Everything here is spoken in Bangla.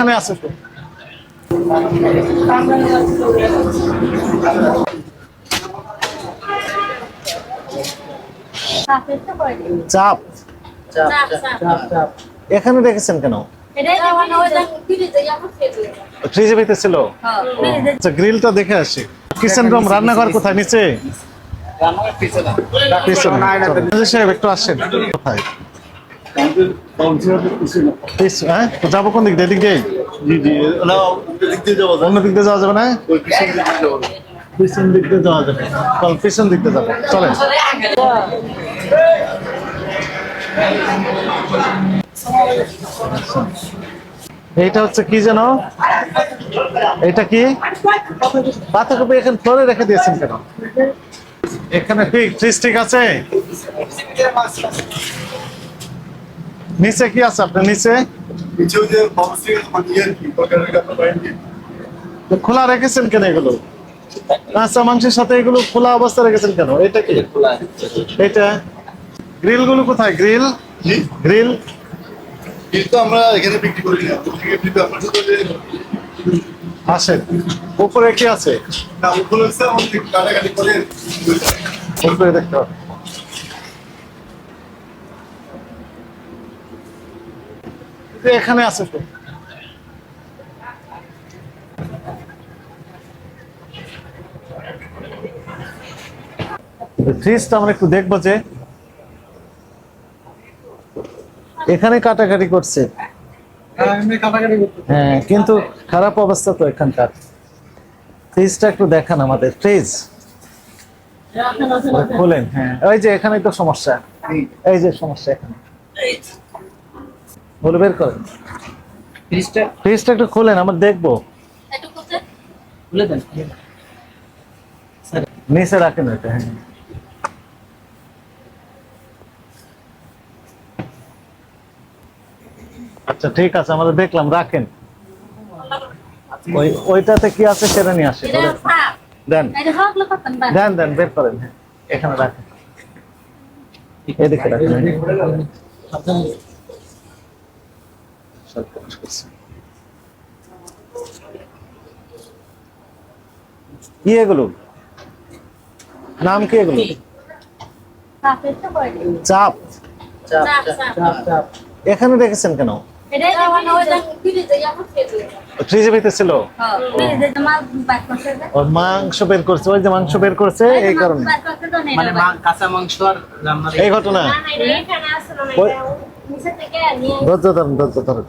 এখানে আছে তো চাপ এখানে রেখেছেন কেন? ফ্রিজে ভিতরে ছিল। আচ্ছা, গ্রিলটা দেখে আসি। কিচেন রুম, রান্নাঘর কোথায়? নিচে? সাহেব একটু আসেন। কোথায় যাবো? কোন দিক দিয়ে? এদিক দিয়ে? অন্য দিক দিয়ে যাওয়া যাবে না? পিছন দিক দিয়ে যাওয়া যাবে। পিছন দিক দিয়ে যাবো, চলেন। এইটা হচ্ছে কি যেন? এটা কি পাতাকপি? এখানে ফ্লোরে রেখে দিয়েছেন কেন? এখানে ফ্রিজ ঠিক আছে? নিচে কি আছে আপনার? নিচে খোলা রেখেছেন কেন এগুলো? কাঁচা মাংসের সাথে এগুলো খোলা অবস্থা রেখেছেন কেন? এটা কি? এটা গ্রিল গুলো কোথায়? গ্রিল গ্রিল কিন্তু আমরা এখানে বিক্রি করি না। আসেন। উপরে কি আছে? না, ওগুলো হচ্ছে আমাদের কাটাকাটি করে উপরে দেখতে হবে। এখানে আছে তো। ফ্রিজটা আমরা একটু দেখবো যে এখানে কাটাকাটি করছে। হ্যাঁ, কিন্তু খারাপ অবস্থা তো এখানকার। ফ্রিজটা একটু দেখান আমাদের। ফ্রিজ খোলেন। হ্যাঁ, ওই যে এখানে তো সমস্যা। এই যে সমস্যা এখানে, বলে বের করেন। ফ্রিজটা একটু খোলেন, আমরা দেখবো। নিচে রাখেন এটা। হ্যাঁ, আচ্ছা ঠিক আছে, আমরা দেখলাম। রাখেন। ওইটাতে কি আছে সেটা নিয়ে আসেন। দেন দেন দেন, বের করেন। হ্যাঁ, এখানে রাখেন। এদিকে রাখেন। কি এগুলো? নাম কি এগুলো? চাপ। এখানে রেখেছেন কেন? ফ্রিজের ভিতরে ছিল। মাংস বের করছে, ওই যে মাংস বের করছে, এই কারণে। মানে কাঁচা মাংস আর রান্নার এই ঘটনা। ধৈর্য ধরুন, ধৈর্য ধরুন।